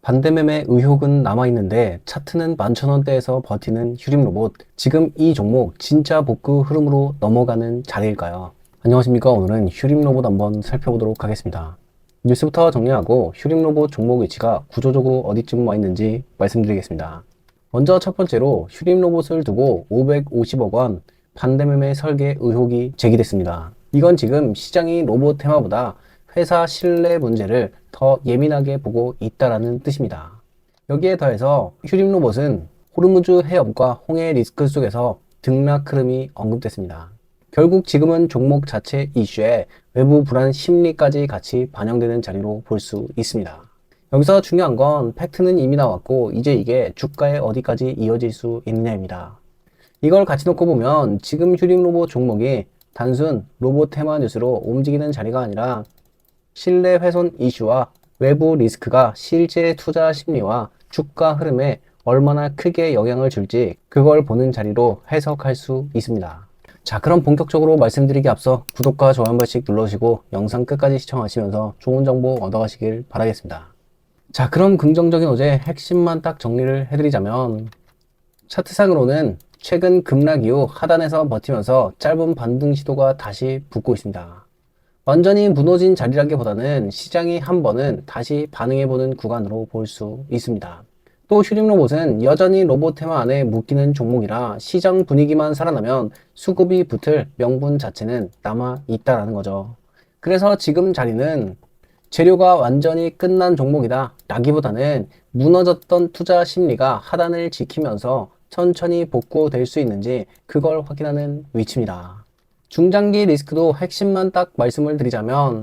반대매매 의혹은 남아있는데 차트는 11,000원대에서 버티는 휴림로봇. 지금 이 종목 진짜 복구 흐름으로 넘어가는 자리일까요? 안녕하십니까. 오늘은 휴림로봇 한번 살펴보도록 하겠습니다. 뉴스부터 정리하고 휴림로봇 종목 위치가 구조적으로 어디쯤 와 있는지 말씀드리겠습니다. 먼저 첫 번째로 휴림로봇을 두고 550억 원 반대매매 설계 의혹이 제기됐습니다. 이건 지금 시장이 로봇 테마보다 회사 신뢰 문제를 더 예민하게 보고 있다라는 뜻입니다. 여기에 더해서 휴림로봇은 호르무즈 해협과 홍해 리스크 속에서 등락 흐름이 언급됐습니다. 결국 지금은 종목 자체 이슈에 외부 불안 심리까지 같이 반영되는 자리로 볼 수 있습니다. 여기서 중요한 건 팩트는 이미 나왔고 이제 이게 주가에 어디까지 이어질 수 있느냐입니다. 이걸 같이 놓고 보면 지금 휴림로봇 종목이 단순 로봇 테마 뉴스로 움직이는 자리가 아니라 신뢰 훼손 이슈와 외부 리스크가 실제 투자 심리와 주가 흐름에 얼마나 크게 영향을 줄지 그걸 보는 자리로 해석할 수 있습니다. 자, 그럼 본격적으로 말씀드리기 앞서 구독과 좋아요 한 번씩 눌러주시고 영상 끝까지 시청하시면서 좋은 정보 얻어가시길 바라겠습니다. 자, 그럼 긍정적인 어제 핵심만 딱 정리를 해드리자면 차트상으로는 최근 급락 이후 하단에서 버티면서 짧은 반등 시도가 다시 붙고 있습니다. 완전히 무너진 자리라기보다는 시장이 한 번은 다시 반응해보는 구간으로 볼 수 있습니다. 또 휴림로봇은 여전히 로봇 테마 안에 묶이는 종목이라 시장 분위기만 살아나면 수급이 붙을 명분 자체는 남아 있다라는 거죠. 그래서 지금 자리는 재료가 완전히 끝난 종목이다 라기보다는 무너졌던 투자 심리가 하단을 지키면서 천천히 복구될 수 있는지 그걸 확인하는 위치입니다. 중장기 리스크도 핵심만 딱 말씀을 드리자면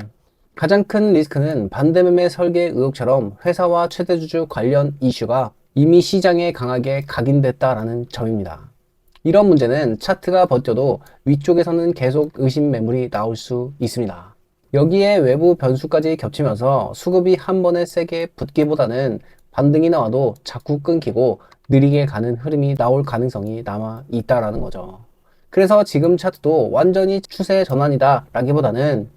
가장 큰 리스크는 반대매매 설계 의혹처럼 회사와 최대주주 관련 이슈가 이미 시장에 강하게 각인됐다라는 점입니다. 이런 문제는 차트가 버텨도 위쪽에서는 계속 의심 매물이 나올 수 있습니다. 여기에 외부 변수까지 겹치면서 수급이 한 번에 세게 붙기보다는 반등이 나와도 자꾸 끊기고 느리게 가는 흐름이 나올 가능성이 남아 있다라는 거죠. 그래서 지금 차트도 완전히 추세 전환이다 라기보다는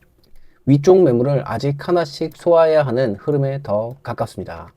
위쪽 매물을 아직 하나씩 소화해야 하는 흐름에 더 가깝습니다.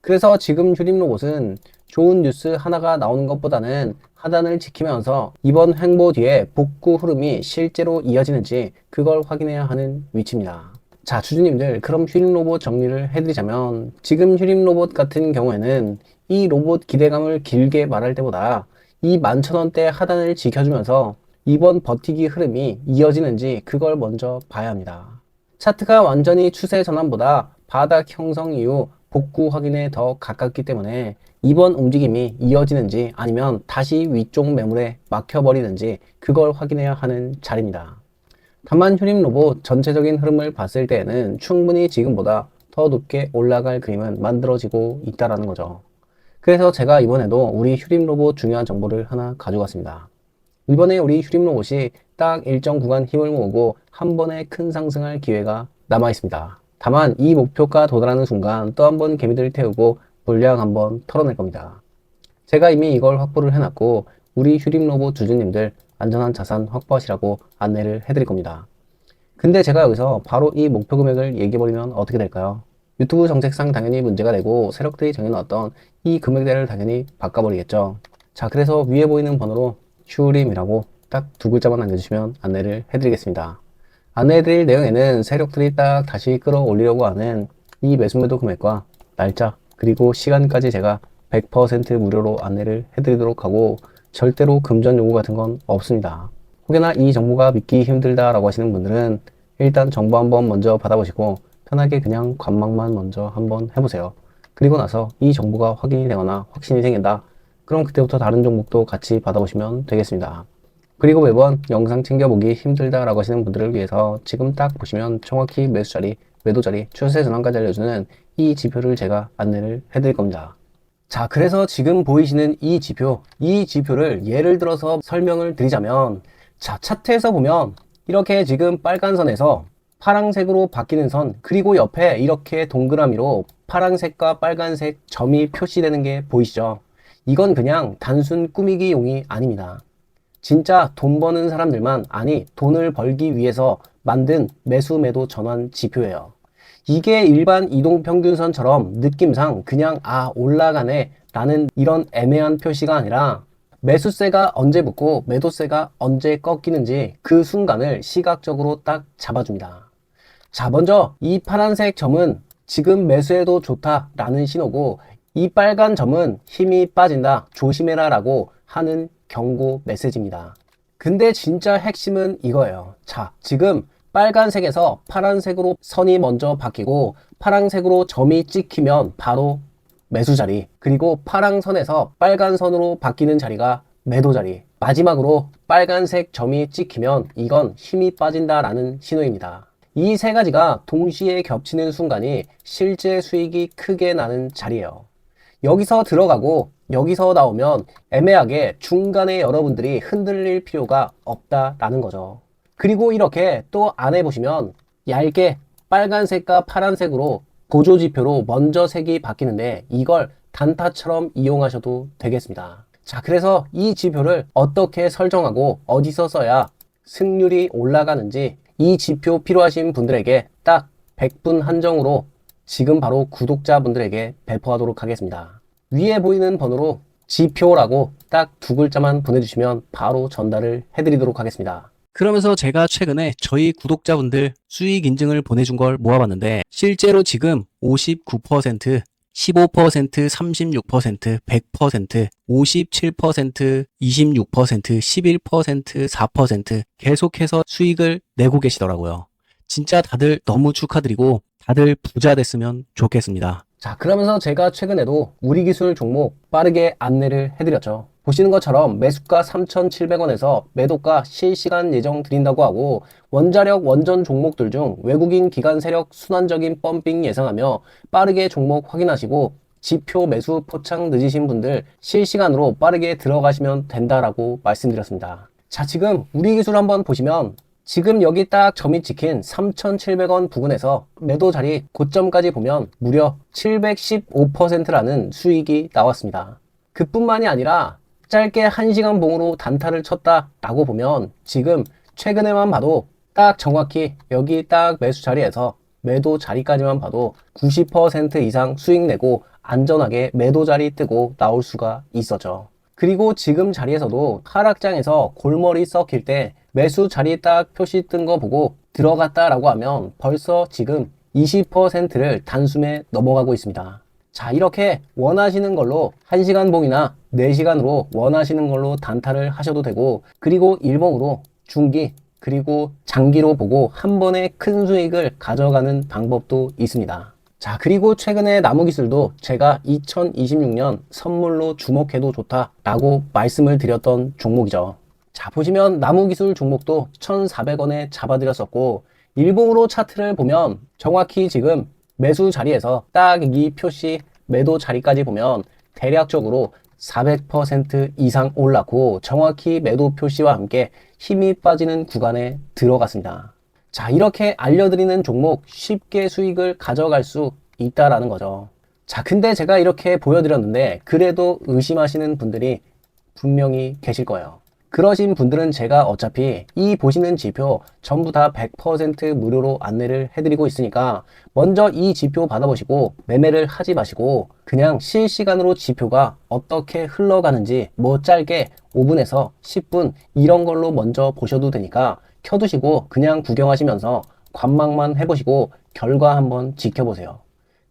그래서 지금 휴림로봇은 좋은 뉴스 하나가 나오는 것보다는 하단을 지키면서 이번 횡보 뒤에 복구 흐름이 실제로 이어지는지 그걸 확인해야 하는 위치입니다. 자, 주주님들, 그럼 휴림로봇 정리를 해드리자면 지금 휴림로봇 같은 경우에는 이 로봇 기대감을 길게 말할 때보다 이 11,000원대 하단을 지켜주면서 이번 버티기 흐름이 이어지는지 그걸 먼저 봐야 합니다. 차트가 완전히 추세 전환보다 바닥 형성 이후 복구 확인에 더 가깝기 때문에 이번 움직임이 이어지는지 아니면 다시 위쪽 매물에 막혀버리는지 그걸 확인해야 하는 자리입니다. 다만 휴림로봇 전체적인 흐름을 봤을 때에는 충분히 지금보다 더 높게 올라갈 그림은 만들어지고 있다는 거죠. 그래서 제가 이번에도 우리 휴림로봇 중요한 정보를 하나 가져갔습니다. 이번에 우리 휴림로봇이 딱 일정 구간 힘을 모으고 한 번에 큰 상승할 기회가 남아 있습니다. 다만 이 목표가 도달하는 순간 또 한 번 개미들 태우고 물량 한번 털어낼 겁니다. 제가 이미 이걸 확보를 해놨고 우리 휴림로봇 주주님들 안전한 자산 확보하시라고 안내를 해드릴 겁니다. 근데 제가 여기서 바로 이 목표 금액을 얘기해버리면 어떻게 될까요? 유튜브 정책상 당연히 문제가 되고 세력들이 정해놨던 이 금액대를 당연히 바꿔버리겠죠. 자, 그래서 위에 보이는 번호로 휴림이라고 딱 두 글자만 남겨주시면 안내를 해드리겠습니다. 안내해드릴 내용에는 세력들이 딱 다시 끌어올리려고 하는 이 매수매도 금액과 날짜 그리고 시간까지 제가 100% 무료로 안내를 해드리도록 하고 절대로 금전 요구 같은 건 없습니다. 혹여나 이 정보가 믿기 힘들다라고 하시는 분들은 일단 정보 한번 먼저 받아보시고 편하게 그냥 관망만 먼저 한번 해보세요. 그리고 나서 이 정보가 확인이 되거나 확신이 생긴다. 그럼 그때부터 다른 종목도 같이 받아보시면 되겠습니다. 그리고 매번 영상 챙겨보기 힘들다라고 하시는 분들을 위해서 지금 딱 보시면 정확히 매수 자리, 매도 자리, 추세 전환까지 알려주는 이 지표를 제가 안내를 해드릴 겁니다. 자, 그래서 지금 보이시는 이 지표를 예를 들어서 설명을 드리자면 자, 차트에서 보면 이렇게 지금 빨간 선에서 파란색으로 바뀌는 선 그리고 옆에 이렇게 동그라미로 파란색과 빨간색 점이 표시되는 게 보이시죠? 이건 그냥 단순 꾸미기용이 아닙니다. 진짜 돈 버는 사람들만, 아니 돈을 벌기 위해서 만든 매수 매도 전환 지표예요. 이게 일반 이동평균선처럼 느낌상 그냥 올라가네 라는 이런 애매한 표시가 아니라 매수세가 언제 붙고 매도세가 언제 꺾이는지 그 순간을 시각적으로 딱 잡아줍니다. 자, 먼저 이 파란색 점은 지금 매수해도 좋다 라는 신호고, 이 빨간 점은 힘이 빠진다 조심해라 라고 하는 경고 메시지입니다. 근데 진짜 핵심은 이거예요. 자, 지금 빨간색에서 파란색으로 선이 먼저 바뀌고 파란색으로 점이 찍히면 바로 매수 자리, 그리고 파란선에서 빨간 선으로 바뀌는 자리가 매도 자리, 마지막으로 빨간색 점이 찍히면 이건 힘이 빠진다라는 신호입니다. 이 세 가지가 동시에 겹치는 순간이 실제 수익이 크게 나는 자리예요. 여기서 들어가고 여기서 나오면 애매하게 중간에 여러분들이 흔들릴 필요가 없다라는 거죠. 그리고 이렇게 또 안에 보시면 얇게 빨간색과 파란색으로 보조지표로 먼저 색이 바뀌는데 이걸 단타처럼 이용하셔도 되겠습니다. 자, 그래서 이 지표를 어떻게 설정하고 어디서 써야 승률이 올라가는지 이 지표 필요하신 분들에게 딱 100분 한정으로 지금 바로 구독자분들에게 배포하도록 하겠습니다. 위에 보이는 번호로 지표라고 딱 두 글자만 보내주시면 바로 전달을 해드리도록 하겠습니다. 그러면서 제가 최근에 저희 구독자분들 수익 인증을 보내준 걸 모아봤는데 실제로 지금 59%, 15%, 36%, 100%, 57%, 26%, 11%, 4% 계속해서 수익을 내고 계시더라고요. 진짜 다들 너무 축하드리고 다들 부자 됐으면 좋겠습니다. 자, 그러면서 제가 최근에도 우리 기술 종목 빠르게 안내를 해드렸죠. 보시는 것처럼 매수가 3,700원에서 매도가 실시간 예정 드린다고 하고, 원자력 원전 종목들 중 외국인 기관 세력 순환적인 펌핑 예상하며 빠르게 종목 확인하시고 지표 매수 포착 늦으신 분들 실시간으로 빠르게 들어가시면 된다라고 말씀드렸습니다. 자, 지금 우리 기술 한번 보시면 지금 여기 딱 점이 찍힌 3,700원 부근에서 매도 자리 고점까지 보면 무려 715%라는 수익이 나왔습니다. 그뿐만이 아니라 짧게 1시간 봉으로 단타를 쳤다라고 보면 지금 최근에만 봐도 딱 정확히 여기 딱 매수 자리에서 매도 자리까지만 봐도 90% 이상 수익 내고 안전하게 매도 자리 뜨고 나올 수가 있었죠. 그리고 지금 자리에서도 하락장에서 골머리 썩힐 때 매수 자리 딱 표시 뜬 거 보고 들어갔다라고 하면 벌써 지금 20%를 단숨에 넘어가고 있습니다. 자, 이렇게 원하시는 걸로 1시간 봉이나 4시간으로 원하시는 걸로 단타를 하셔도 되고, 그리고 일봉으로 중기 그리고 장기로 보고 한 번에 큰 수익을 가져가는 방법도 있습니다. 자, 그리고 최근에 나무기술도 제가 2026년 선물로 주목해도 좋다라고 말씀을 드렸던 종목이죠. 자, 보시면 나무기술 종목도 1,400원에 잡아드렸었고, 일봉으로 차트를 보면 정확히 지금 매수 자리에서 딱 이 표시 매도 자리까지 보면 대략적으로 400% 이상 올랐고 정확히 매도 표시와 함께 힘이 빠지는 구간에 들어갔습니다. 자, 이렇게 알려드리는 종목 쉽게 수익을 가져갈 수 있다라는 거죠. 자, 근데 제가 이렇게 보여드렸는데 그래도 의심하시는 분들이 분명히 계실 거예요. 그러신 분들은 제가 어차피 이 보시는 지표 전부 다 100% 무료로 안내를 해드리고 있으니까 먼저 이 지표 받아보시고 매매를 하지 마시고 그냥 실시간으로 지표가 어떻게 흘러가는지 뭐 짧게 5분에서 10분 이런 걸로 먼저 보셔도 되니까 켜두시고 그냥 구경하시면서 관망만 해보시고 결과 한번 지켜보세요.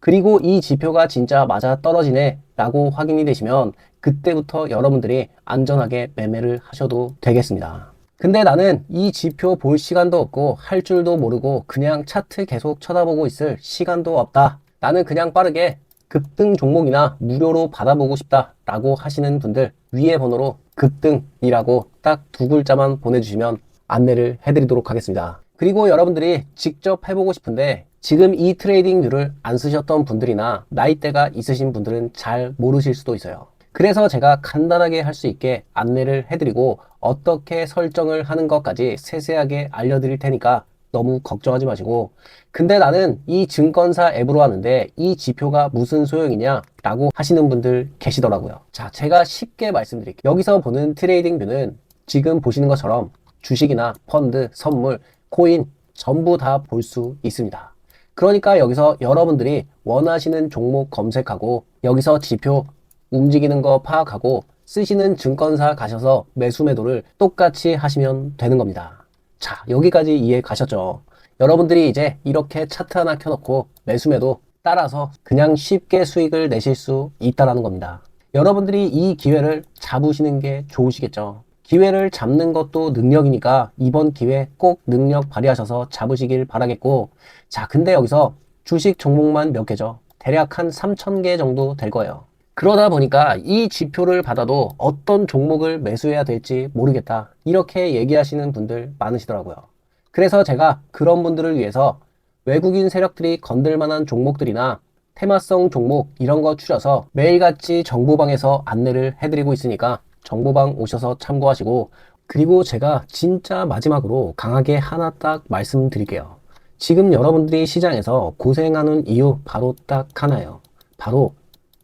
그리고 이 지표가 진짜 맞아 떨어지네 라고 확인이 되시면 그때부터 여러분들이 안전하게 매매를 하셔도 되겠습니다. 근데 나는 이 지표 볼 시간도 없고 할 줄도 모르고 그냥 차트 계속 쳐다보고 있을 시간도 없다. 나는 그냥 빠르게 급등 종목이나 무료로 받아보고 싶다 라고 하시는 분들 위에 번호로 급등이라고 딱 두 글자만 보내주시면 안내를 해드리도록 하겠습니다. 그리고 여러분들이 직접 해보고 싶은데 지금 이 트레이딩 뷰를 안 쓰셨던 분들이나 나이대가 있으신 분들은 잘 모르실 수도 있어요. 그래서 제가 간단하게 할 수 있게 안내를 해드리고 어떻게 설정을 하는 것까지 세세하게 알려드릴 테니까 너무 걱정하지 마시고, 근데 나는 이 증권사 앱으로 하는데 이 지표가 무슨 소용이냐 라고 하시는 분들 계시더라고요. 자, 제가 쉽게 말씀드릴게요. 여기서 보는 트레이딩 뷰는 지금 보시는 것처럼 주식이나 펀드, 선물, 코인 전부 다 볼 수 있습니다. 그러니까 여기서 여러분들이 원하시는 종목 검색하고 여기서 지표 움직이는 거 파악하고 쓰시는 증권사 가셔서 매수 매도를 똑같이 하시면 되는 겁니다. 자, 여기까지 이해 가셨죠? 여러분들이 이제 이렇게 차트 하나 켜놓고 매수 매도 따라서 그냥 쉽게 수익을 내실 수 있다라는 겁니다. 여러분들이 이 기회를 잡으시는 게 좋으시겠죠? 기회를 잡는 것도 능력이니까 이번 기회 꼭 능력 발휘하셔서 잡으시길 바라겠고, 자, 근데 여기서 주식 종목만 몇 개죠? 대략 한 3,000개 정도 될 거예요. 그러다 보니까 이 지표를 받아도 어떤 종목을 매수해야 될지 모르겠다, 이렇게 얘기하시는 분들 많으시더라고요. 그래서 제가 그런 분들을 위해서 외국인 세력들이 건들 만한 종목들이나 테마성 종목 이런 거 추려서 매일같이 정보방에서 안내를 해드리고 있으니까 정보방 오셔서 참고하시고, 그리고 제가 진짜 마지막으로 강하게 하나 딱 말씀드릴게요. 지금 여러분들이 시장에서 고생하는 이유 바로 딱 하나예요. 바로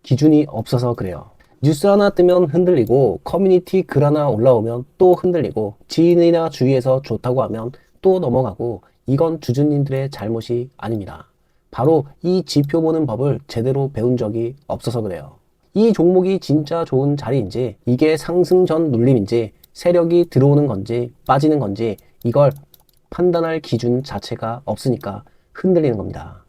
기준이 없어서 그래요. 뉴스 하나 뜨면 흔들리고 커뮤니티 글 하나 올라오면 또 흔들리고 지인이나 주위에서 좋다고 하면 또 넘어가고, 이건 주주님들의 잘못이 아닙니다. 바로 이 지표 보는 법을 제대로 배운 적이 없어서 그래요. 이 종목이 진짜 좋은 자리인지, 이게 상승전 눌림인지, 세력이 들어오는 건지 빠지는 건지 이걸 판단할 기준 자체가 없으니까 흔들리는 겁니다.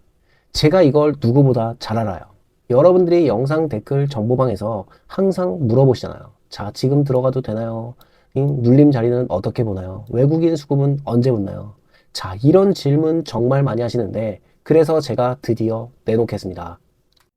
제가 이걸 누구보다 잘 알아요. 여러분들이 영상 댓글 정보방에서 항상 물어보시잖아요. 자, 지금 들어가도 되나요? 눌림 자리는 어떻게 보나요? 외국인 수급은 언제 붙나요? 자, 이런 질문 정말 많이 하시는데, 그래서 제가 드디어 내놓겠습니다.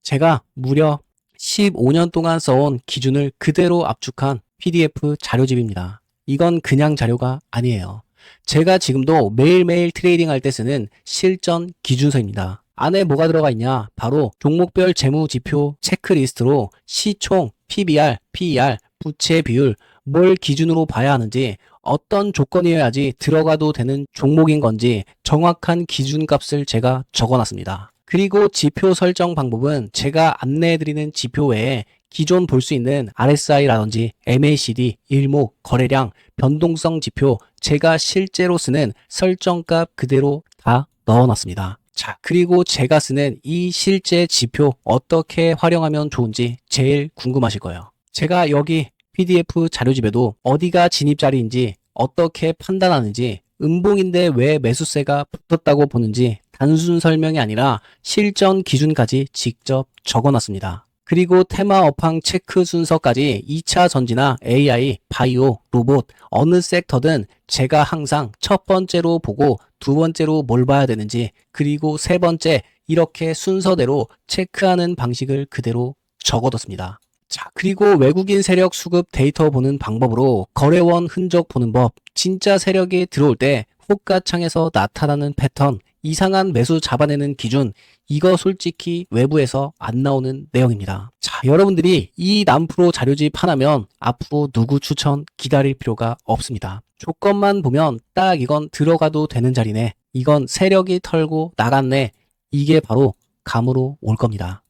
제가 무려 15년 동안 써온 기준을 그대로 압축한 PDF 자료집입니다. 이건 그냥 자료가 아니에요. 제가 지금도 매일매일 트레이딩 할 때 쓰는 실전 기준서입니다. 안에 뭐가 들어가 있냐? 바로 종목별 재무지표 체크리스트로 시총, PBR, PER, 부채 비율, 뭘 기준으로 봐야 하는지, 어떤 조건이어야지 들어가도 되는 종목인 건지 정확한 기준값을 제가 적어놨습니다. 그리고 지표 설정 방법은 제가 안내해드리는 지표 외에 기존 볼 수 있는 RSI라든지 MACD, 일목, 거래량, 변동성 지표, 제가 실제로 쓰는 설정값 그대로 다 넣어놨습니다. 자, 그리고 제가 쓰는 이 실제 지표 어떻게 활용하면 좋은지 제일 궁금하실 거예요. 제가 여기 PDF 자료집에도 어디가 진입자리인지, 어떻게 판단하는지, 음봉인데 왜 매수세가 붙었다고 보는지 단순 설명이 아니라 실전 기준까지 직접 적어놨습니다. 그리고 테마 업황 체크 순서까지 2차 전지나 AI, 바이오, 로봇, 어느 섹터든 제가 항상 첫 번째로 보고 두 번째로 뭘 봐야 되는지, 그리고 세 번째, 이렇게 순서대로 체크하는 방식을 그대로 적어뒀습니다. 자, 그리고 외국인 세력 수급 데이터 보는 방법으로 거래원 흔적 보는 법, 진짜 세력이 들어올 때 호가창에서 나타나는 패턴, 이상한 매수 잡아내는 기준, 이거 솔직히 외부에서 안 나오는 내용입니다. 자, 여러분들이 이 남프로 자료집 하나면 앞으로 누구 추천 기다릴 필요가 없습니다. 조건만 보면 딱 이건 들어가도 되는 자리네, 이건 세력이 털고 나갔네, 이게 바로 감으로 올 겁니다.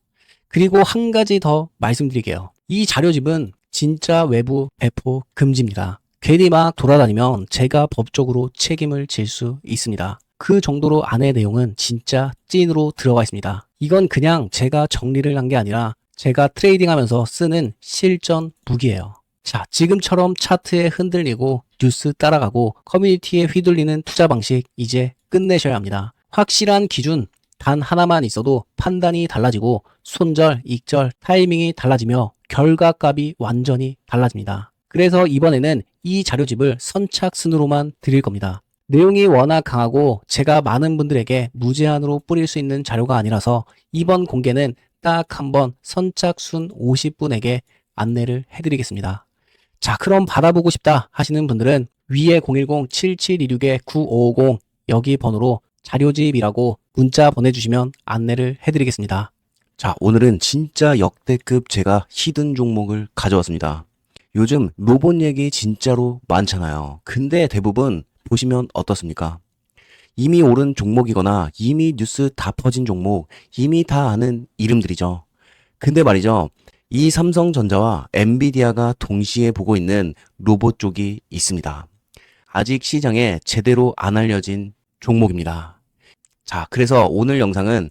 그리고 한 가지 더 말씀드릴게요. 이 자료집은 진짜 외부 배포 금지입니다. 괜히 막 돌아다니면 제가 법적으로 책임을 질 수 있습니다. 그 정도로 안의 내용은 진짜 찐으로 들어가 있습니다. 이건 그냥 제가 정리를 한 게 아니라 제가 트레이딩 하면서 쓰는 실전 무기예요. 자, 지금처럼 차트에 흔들리고 뉴스 따라가고 커뮤니티에 휘둘리는 투자 방식 이제 끝내셔야 합니다. 확실한 기준 단 하나만 있어도 판단이 달라지고 손절, 익절, 타이밍이 달라지며 결과값이 완전히 달라집니다. 그래서 이번에는 이 자료집을 선착순으로만 드릴 겁니다. 내용이 워낙 강하고 제가 많은 분들에게 무제한으로 뿌릴 수 있는 자료가 아니라서 이번 공개는 딱 한번 선착순 50분에게 안내를 해드리겠습니다. 자, 그럼 받아보고 싶다 하시는 분들은 위에 010-7726-9550 여기 번호로 자료집이라고 문자 보내주시면 안내를 해드리겠습니다. 자, 오늘은 진짜 역대급 제가 히든 종목을 가져왔습니다. 요즘 로봇 얘기 진짜로 많잖아요. 근데 대부분 보시면 어떻습니까? 이미 오른 종목이거나 이미 뉴스 다 퍼진 종목, 이미 다 아는 이름들이죠. 근데 말이죠, 이 삼성전자와 엔비디아가 동시에 보고 있는 로봇 쪽이 있습니다. 아직 시장에 제대로 안 알려진 종목입니다. 자, 그래서 오늘 영상은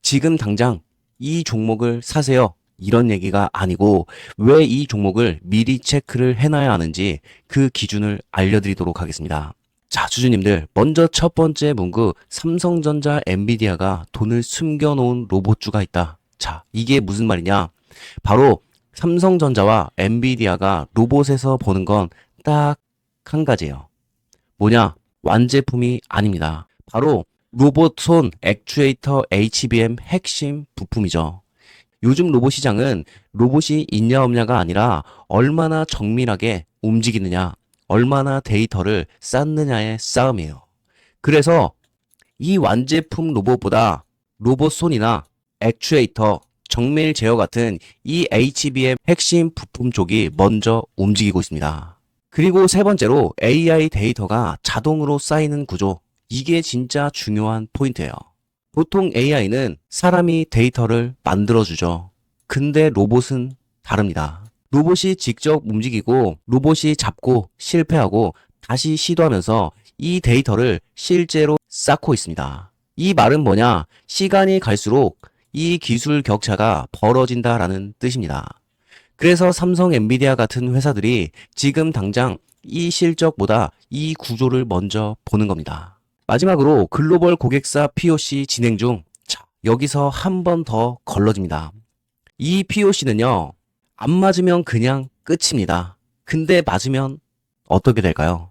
지금 당장 이 종목을 사세요, 이런 얘기가 아니고 왜 이 종목을 미리 체크를 해놔야 하는지 그 기준을 알려드리도록 하겠습니다. 자, 주주님들, 먼저 첫 번째 문구, 삼성전자, 엔비디아가 돈을 숨겨놓은 로봇주가 있다. 자, 이게 무슨 말이냐? 바로 삼성전자와 엔비디아가 로봇에서 보는 건 딱 한 가지예요. 뭐냐? 완제품이 아닙니다. 바로 로봇 손 액추에이터 HBM 핵심 부품이죠. 요즘 로봇 시장은 로봇이 있냐 없냐가 아니라 얼마나 정밀하게 움직이느냐, 얼마나 데이터를 쌓느냐의 싸움이에요. 그래서 이 완제품 로봇보다 로봇 손이나 액추에이터, 정밀 제어 같은 이 HBM 핵심 부품 쪽이 먼저 움직이고 있습니다. 그리고 세 번째로 AI 데이터가 자동으로 쌓이는 구조. 이게 진짜 중요한 포인트예요. 보통 AI는 사람이 데이터를 만들어주죠. 근데 로봇은 다릅니다. 로봇이 직접 움직이고 로봇이 잡고 실패하고 다시 시도하면서 이 데이터를 실제로 쌓고 있습니다. 이 말은 뭐냐? 시간이 갈수록 이 기술 격차가 벌어진다라는 뜻입니다. 그래서 삼성, 엔비디아 같은 회사들이 지금 당장 이 실적보다 이 구조를 먼저 보는 겁니다. 마지막으로 글로벌 고객사 POC 진행 중. 자, 여기서 한 번 더 걸러집니다. 이 POC는요, 안 맞으면 그냥 끝입니다. 근데 맞으면 어떻게 될까요?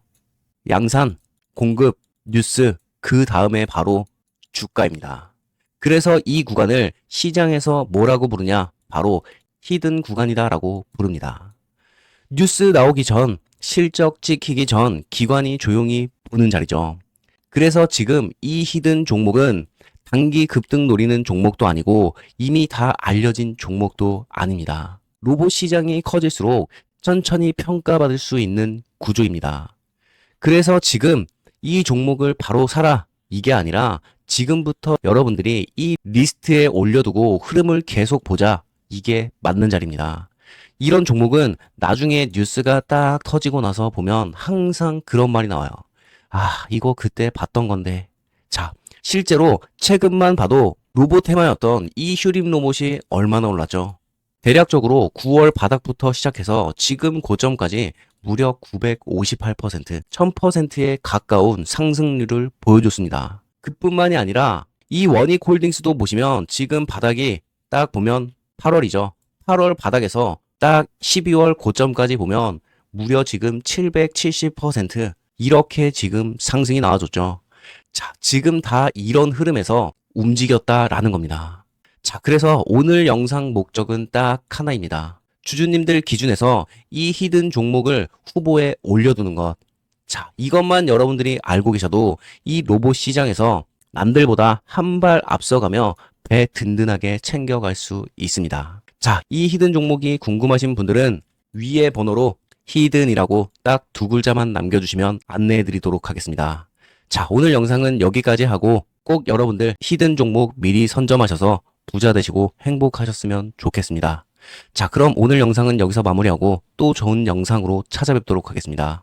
양산, 공급, 뉴스, 그 다음에 바로 주가입니다. 그래서 이 구간을 시장에서 뭐라고 부르냐? 바로 히든 구간이다라고 부릅니다. 뉴스 나오기 전, 실적 찍히기 전 기관이 조용히 보는 자리죠. 그래서 지금 이 히든 종목은 단기 급등 노리는 종목도 아니고 이미 다 알려진 종목도 아닙니다. 로봇 시장이 커질수록 천천히 평가받을 수 있는 구조입니다. 그래서 지금 이 종목을 바로 사라, 이게 아니라 지금부터 여러분들이 이 리스트에 올려두고 흐름을 계속 보자, 이게 맞는 자리입니다. 이런 종목은 나중에 뉴스가 딱 터지고 나서 보면 항상 그런 말이 나와요. 아, 이거 그때 봤던 건데. 자, 실제로 최근만 봐도 로봇 테마였던 이 휴림 로봇이 얼마나 올랐죠? 대략적으로 9월 바닥부터 시작해서 지금 고점까지 무려 958%, 1000%에 가까운 상승률을 보여줬습니다. 그뿐만이 아니라 이 원익홀딩스도 보시면 지금 바닥이 딱 보면 8월이죠. 8월 바닥에서 딱 12월 고점까지 보면 무려 지금 770% 이렇게 지금 상승이 나와줬죠. 자, 지금 다 이런 흐름에서 움직였다라는 겁니다. 자, 그래서 오늘 영상 목적은 딱 하나입니다. 주주님들 기준에서 이 히든 종목을 후보에 올려두는 것. 자, 이것만 여러분들이 알고 계셔도 이 로봇 시장에서 남들보다 한 발 앞서가며 배 든든하게 챙겨갈 수 있습니다. 자, 이 히든 종목이 궁금하신 분들은 위에 번호로 히든이라고 딱 두 글자만 남겨주시면 안내해 드리도록 하겠습니다. 자, 오늘 영상은 여기까지 하고 꼭 여러분들 히든 종목 미리 선점하셔서 부자 되시고 행복하셨으면 좋겠습니다. 자, 그럼 오늘 영상은 여기서 마무리하고 또 좋은 영상으로 찾아뵙도록 하겠습니다.